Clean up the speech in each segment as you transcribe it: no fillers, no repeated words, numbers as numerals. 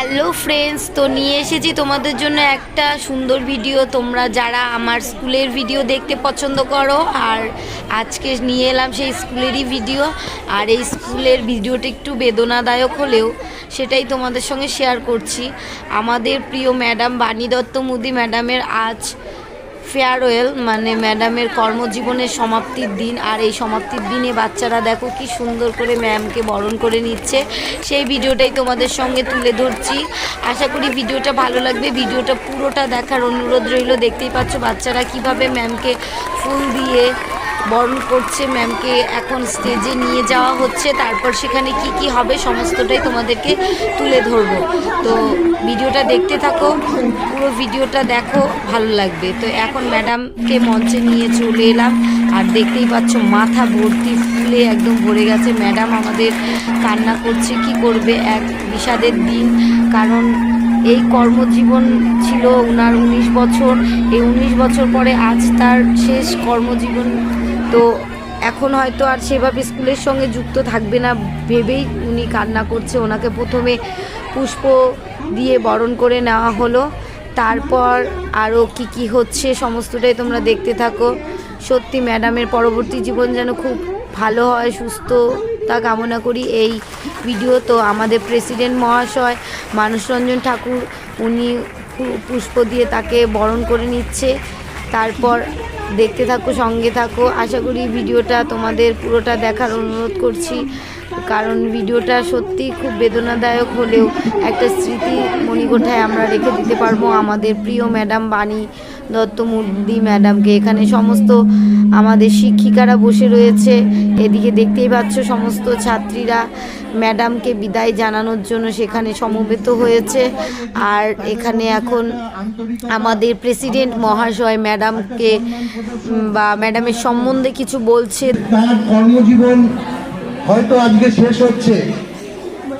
Hello friends, তো নিয়ে এসেছি তোমাদের জন্য একটা সুন্দর ভিডিও। তোমরা যারা আমার স্কুলের ভিডিও দেখতে পছন্দ করো, আর আজকে নিয়ে এলাম সেই স্কুলেরই ভিডিও। আর এই স্কুলের ভিডিওটা একটু বেদনাদায়ক হলেও সেটাই তোমাদের সঙ্গে শেয়ার করছি। আমাদের প্রিয় ম্যাডাম বাণী দত্ত মুদি ম্যাডামের আজ ফেয়ারওয়েল, মানে ম্যাডামের কর্মজীবনের সমাপ্তির দিন। আর এই সমাপ্তির দিনে বাচ্চারা দেখো কি সুন্দর করে ম্যামকে বরণ করে নিচ্ছে, সেই ভিডিওটাই তোমাদের সঙ্গে তুলে ধরছি। আশা করি ভিডিওটা ভালো লাগবে, ভিডিওটা পুরোটা দেখার অনুরোধ রইল। দেখতেই পাচ্ছ বাচ্চারা কিভাবে ম্যামকে ফুল দিয়ে বরণ করছে। ম্যামকে এখন স্টেজে নিয়ে যাওয়া হচ্ছে, তারপর সেখানে কি কি হবে সমস্তটাই তোমাদেরকে তুলে ধরবো। তো ভিডিওটা দেখতে থাকো, পুরো ভিডিওটা দেখো, ভালো লাগবে। তো এখন ম্যাডামকে মঞ্চে নিয়ে চলে এলাম, আর দেখতেই পাচ্ছ মাথা ভর্তি ফুলে একদম ভরে গেছে। ম্যাডাম আমাদের কান্না করছে, কি করবে, এক বিষাদের দিন। কারণ এই কর্মজীবন ছিল ওনার 19 বছর, এই 19 বছর পরে আজ তার শেষ কর্মজীবন। তো এখন হয়তো আর সেভাবে স্কুলের সঙ্গে যুক্ত থাকবে না ভেবেই উনি কান্না করছে। ওনাকে প্রথমে পুষ্প দিয়ে বরণ করে নেওয়া হলো, তারপর আরও কি কি হচ্ছে সমস্তটাই তোমরা দেখতে থাকো। সত্যি ম্যাডামের পরবর্তী জীবন যেন খুব ভালো হয়, সুস্থতা কামনা করি এই ভিডিও। তো আমাদের প্রেসিডেন্ট মহাশয় মানসরঞ্জন ঠাকুর, উনি পুষ্প দিয়ে তাকে বরণ করে নিচ্ছে। তারপর দেখতে থাকো, সঙ্গে থাকো। আশা করি ভিডিওটা তোমাদের পুরোটা দেখার অনুরোধ করছি, কারণ ভিডিওটা সত্যি খুব বেদনাদায়ক হলেও একটা স্মৃতি মণিকোঠায় আমরা রেখে দিতে পারবো আমাদের প্রিয় ম্যাডাম বাণী দত্ত মুদি ম্যাডামকে। এখানে সমস্ত আমাদের শিক্ষিকারা বসে রয়েছে, এদিকে দেখতেই পাচ্ছ সমস্ত ছাত্রীরা ম্যাডামকে বিদায় জানানোর জন্য সেখানে সমবেত হয়েছে। আর এখানে এখন আমাদের প্রেসিডেন্ট মহাশয় ম্যাডামকে বা ম্যাডামের সম্বন্ধে কিছু বলছে। তার কর্মজীবন হয়তো আজকে শেষ হচ্ছে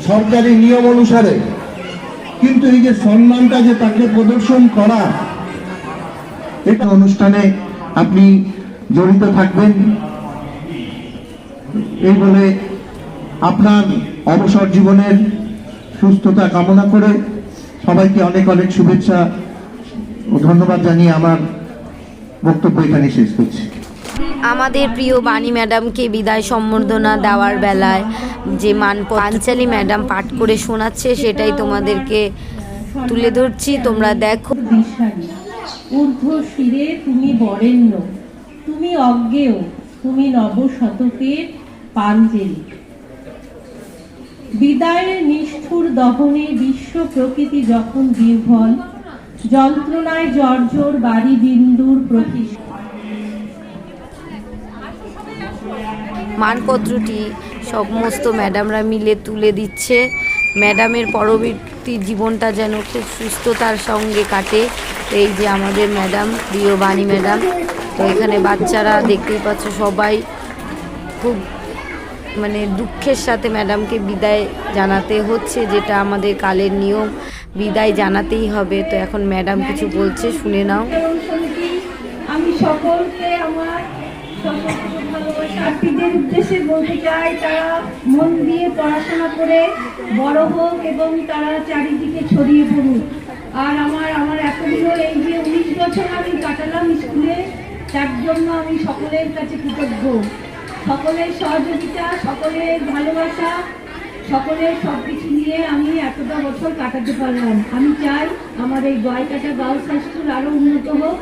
সরকারি নিয়ম অনুসারে, কিন্তু এই যে সম্মানটা যে তাকে প্রদর্শন করা, এটা অনুষ্ঠানে আপনি জড়িত থাকবেন এই বলে আপনার অবসর জীবনের সুস্থতা কামনা করে সবাইকে অনেক অনেক শুভেচ্ছা ও ধন্যবাদ জানিয়ে আমার বক্তব্য এখানে শেষ করছি। আমাদের প্রিয় বাণী ম্যাডামকে বিদায় সম্বর্ধনা দেওয়ার বেলায় যে পাঞ্চালী ম্যাডাম পাঠ করে শোনাচ্ছে সেটাই তোমাদেরকে তুলে ধরছি, তোমরা দেখো। ঊর্ধ্ব শিরে তুমি বরেণ্য, তুমি অজ্ঞেয়, তুমি নবশতকের পাঞ্জেলি। বিদায়ের নিষ্ঠুর দহনে বিশ্ব প্রকৃতি যখন বিহ্বল, যন্ত্রণায় জর্জর বাড়ি বিন্দুর প্রতিষ্ঠা। মানপত্রটি সমস্ত ম্যাডামরা মিলে তুলে দিচ্ছে। ম্যাডামের পরবর্তী জীবনটা যেন খুব সুস্থতার সঙ্গে কাটে। এই যে আমাদের ম্যাডাম, প্রিয় বাণী ম্যাডাম। তো এখানে বাচ্চারা দেখতেই পাচ্ছ সবাই খুব মানে দুঃখের সাথে ম্যাডামকে বিদায় জানাতে হচ্ছে, যেটা আমাদের কালের নিয়ম, বিদায় জানাতেই হবে। তো এখন ম্যাডাম কিছু বলছে, শুনে নাও। আমি সকলকে আমার ছাত্রীদের উদ্দেশ্যে বলতে চাই, তারা মন দিয়ে পড়াশোনা করে বড় হোক এবং তারা চারিদিকে ছড়িয়ে পড়ুক। আর আমার এতদিনও এই যে 19 বছর আমি কাটালাম স্কুলে, তার জন্য আমি সকলের কাছে কৃতজ্ঞ। সকলের সহযোগিতা, সকলের ভালোবাসা, সকলের সব কিছু নিয়ে আমি এতটা বছর কাটাতে পারলাম। আমি চাই আমার এই গয়কাটা গার্লস হাই স্কুল আরও উন্নত হোক।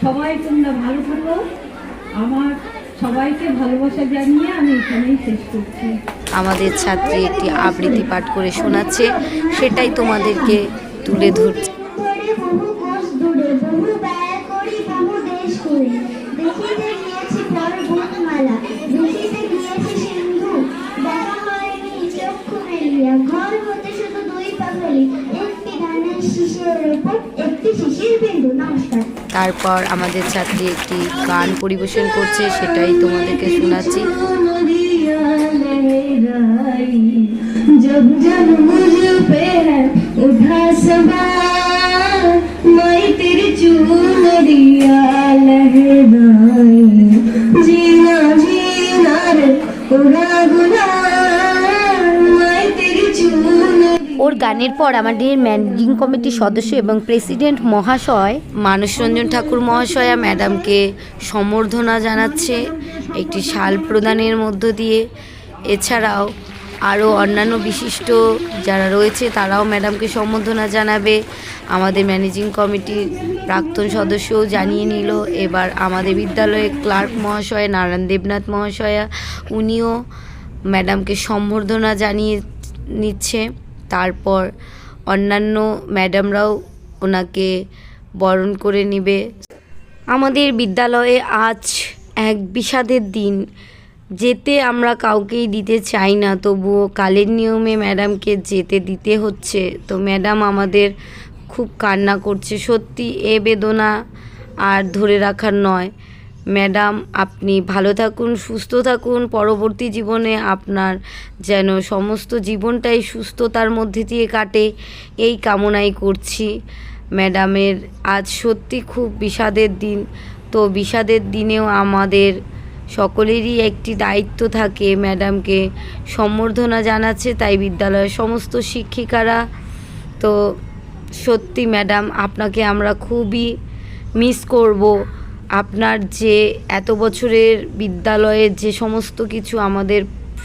সবাই তোমরা ভালো থাকো। আমার সবাইকে ভালোবাসা জানিয়ে আমি এখানেই শেষ করছি। আমাদের ছাত্রী একটি আবৃত্তি পাঠ করে শোনাচ্ছে, সেটাই তোমাদেরকে তুলে ধরছে। তারপর আমাদের ছাত্রী একটি গান পরিবেশন করছে, সেটাই তোমাদেরকে শোনাচ্ছি। ওর গানের পর আমাদের ম্যানেজিং কমিটির সদস্য এবং প্রেসিডেন্ট মহাশয় মানসরঞ্জন ঠাকুর মহাশয়া ম্যাডামকে সম্বর্ধনা জানাচ্ছে একটি শাল প্রদানের মধ্য দিয়ে। এছাড়াও আরও অন্যান্য বিশিষ্ট যারা রয়েছে তারাও ম্যাডামকে সম্বর্ধনা জানাবে। আমাদের ম্যানেজিং কমিটির প্রাক্তন সদস্যও জানিয়ে নিল। এবার আমাদের বিদ্যালয়ের ক্লার্ক মহাশয় নারায়ণ দেবনাথ মহাশয়া উনিও ম্যাডামকে সম্বর্ধনা জানিয়ে নিচ্ছে। তারপর অন্যান্য ম্যাডামরাও ওনাকে বরণ করে নেবে। আমাদের বিদ্যালয়ে আজ এক বিষাদের দিন, যেতে আমরা কাউকেই দিতে চাই না, তবুও কালের নিয়মে ম্যাডামকে যেতে দিতে হচ্ছে। তো ম্যাডাম আমাদের খুব কান্না করছে। সত্যি এ বেদনা আর ধরে রাখার নয়। ম্যাডাম আপনি ভালো থাকুন, সুস্থ থাকুন, পরবর্তী জীবনে আপনার যেন সমস্ত জীবনটাই সুস্থতার মধ্যে দিয়ে কাটে এই কামনাই করছি। ম্যাডামের আজ সত্যি খুব বিষাদের দিন। তো বিষাদের দিনেও আমাদের সকলেরই একটি দায়িত্ব থাকে, ম্যাডামকে সম্বর্ধনা জানাচ্ছে তাই বিদ্যালয়ের সমস্ত শিক্ষিকারা। তো সত্যি ম্যাডাম আপনাকে আমরা খুবই মিস করব। আপনার যে এত বছরের বিদ্যালয়ের যে সমস্ত কিছু আমাদের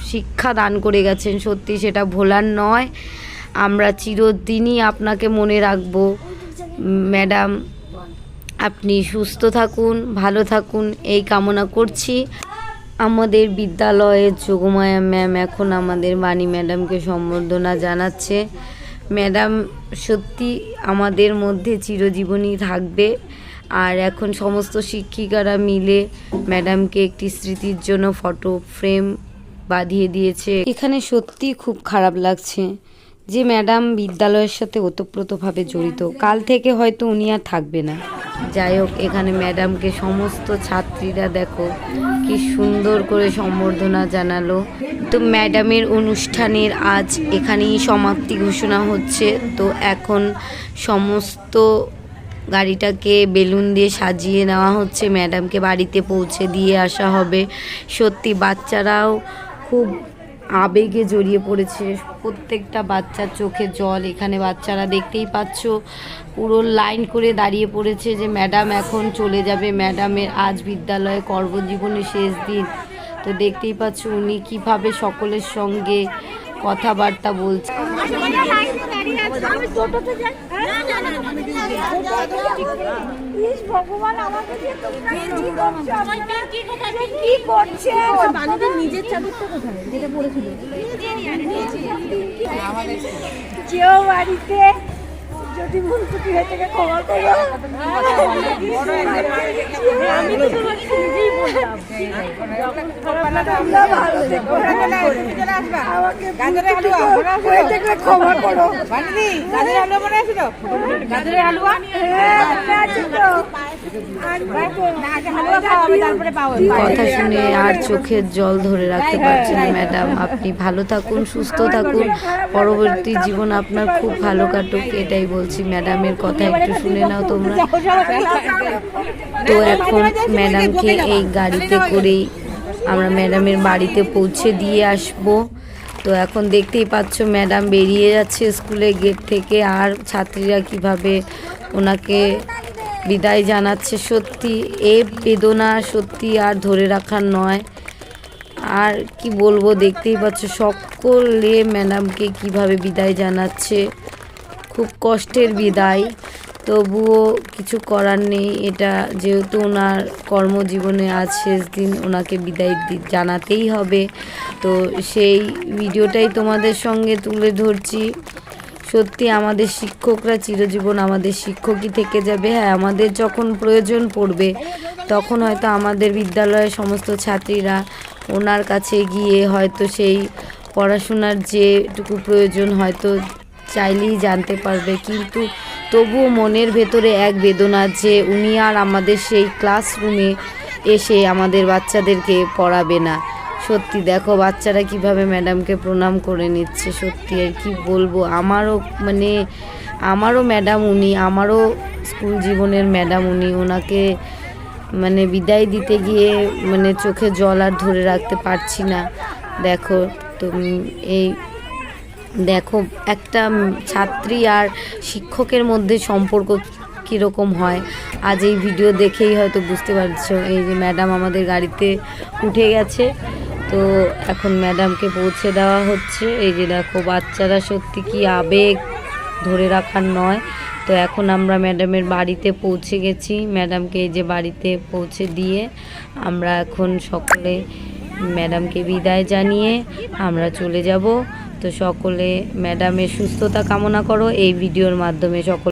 শিক্ষা দান করে গেছেন, সত্যি সেটা ভোলার নয়। আমরা চিরদিনই আপনাকে মনে রাখব। ম্যাডাম আপনি সুস্থ থাকুন, ভালো থাকুন এই কামনা করছি। আমাদের বিদ্যালয়ের যোগমায়া ম্যাম এখন আমাদের বাণী ম্যাডামকে সম্বর্ধনা জানাচ্ছে। ম্যাডাম সত্যি আমাদের মধ্যে চিরজীবনই থাকবে। আর এখন সমস্ত শিক্ষিকারা মিলে ম্যাডামকে একটি স্মৃতির জন্য ফটো ফ্রেম বাঁধিয়ে দিয়েছে। এখানে সত্যি খুব খারাপ লাগছে যে ম্যাডাম বিদ্যালয়ের সাথে ওতপ্রোতভাবে জড়িত। কাল থেকে হয়তো উনি আর থাকবে না। যাই হোক, এখানে ম্যাডামকে সমস্ত ছাত্রীরা দেখো কি সুন্দর করে সম্বর্ধনা জানালো। তো ম্যাডামের অনুষ্ঠানের আজ এখানেই সমাপ্তি ঘোষণা হচ্ছে। তো এখন সমস্ত গাড়িটাকে বেলুন দিয়ে সাজিয়ে নেওয়া হচ্ছে, ম্যাডামকে বাড়িতে পৌঁছে দিয়ে আসা হবে। সত্যি বাচ্চারাও খুব আবেগে জড়িয়ে পড়েছে, প্রত্যেকটা বাচ্চার চোখে জল। এখানে বাচ্চারা দেখতেই পাচ্ছ পুরো লাইন করে দাঁড়িয়ে পড়েছে যে ম্যাডাম এখন চলে যাবে। ম্যাডামের আজ বিদ্যালয়ে কর্মজীবনের শেষ দিন। তো দেখতেই পাচ্ছ উনি কিভাবে সকলের সঙ্গে কথাবার্তা বলছে। নিজের চাদরটা কোথায় যেটা পড়েছিল কেউ বাড়িতে যদি ভুল ত্রুটি হয়ে থেকে ক্ষমা করো। আমি তো তোমাকে নিজেই বললাম ক্ষমা করো। কথা শুনে আর চোখের জল ধরে রাখতে পারছি না। ম্যাডাম আপনি ভালো থাকুন, সুস্থ থাকুন, পরবর্তী জীবন আপনার খুব ভালো কাটুক এটাই বলছি। ম্যাডামের কথা একটু শুনে নাও তোমরা। তো এখন ম্যাডামকে এই গাড়িতে করেই আমরা ম্যাডামের বাড়িতে পৌঁছে দিয়ে আসব। তো এখন দেখতেই পাচ্ছ ম্যাডাম বেরিয়ে যাচ্ছে স্কুলের গেট থেকে, আর ছাত্রীরা কিভাবে ওনাকে বিদায় জানাচ্ছে। সত্যি এ বেদনা সত্যি আর ধরে রাখার নয়। আর কি বলবো, দেখতেই পাচ্ছ সকলে ম্যাডামকে কিভাবে বিদায় জানাচ্ছে। খুব কষ্টের বিদায়, তবুও কিছু করার নেই। এটা যেহেতু ওনার কর্মজীবনে আজ শেষ দিন, ওনাকে বিদায় জানাতেই হবে। তো সেই ভিডিওটাই তোমাদের সঙ্গে তুলে ধরছি। সত্যি আমাদের শিক্ষকরা চিরজীবন আমাদের শিক্ষকই থেকে যাবে। হ্যাঁ, আমাদের যখন প্রয়োজন পড়বে তখন হয়তো আমাদের বিদ্যালয়ের সমস্ত ছাত্রীরা ওনার কাছে গিয়ে হয়তো সেই পড়াশোনার যেটুকু প্রয়োজন হয়তো চাইলেই জানতে পারবে। কিন্তু তবুও মনের ভেতরে এক বেদনা যে উনি আর আমাদের সেই ক্লাসরুমে এসে আমাদের বাচ্চাদেরকে পড়াবে না। সত্যি দেখো বাচ্চারা কিভাবে ম্যাডামকে প্রণাম করে নিচ্ছে। সত্যি আর কি বলবো, আমারও ম্যাডাম উনি, আমারও স্কুল জীবনের ম্যাডাম উনি। ওনাকে বিদায় দিতে গিয়ে চোখে জল আর ধরে রাখতে পারছি না। দেখো তো এই দেখো একটা ছাত্রী আর শিক্ষকের মধ্যে সম্পর্ক কীরকম হয়, আজ এই ভিডিও দেখেই হয়তো বুঝতে পারছো। এই যে ম্যাডাম আমাদের গাড়িতে উঠে গেছে, তো এখন ম্যাডামকে পৌঁছে দেওয়া হচ্ছে। এই যে দেখো বাচ্চারা সত্যি কি আবেগ ধরে রাখার নয়। তো এখন আমরা ম্যাডামের বাড়িতে পৌঁছে গেছি। ম্যাডামকে এই যে বাড়িতে পৌঁছে দিয়ে আমরা এখন সকলে ম্যাডামকে বিদায় জানিয়ে আমরা চলে যাব। তো সকলে ম্যাডামের সুস্থতা কামনা করো এই ভিডিওর মাধ্যমে। সকল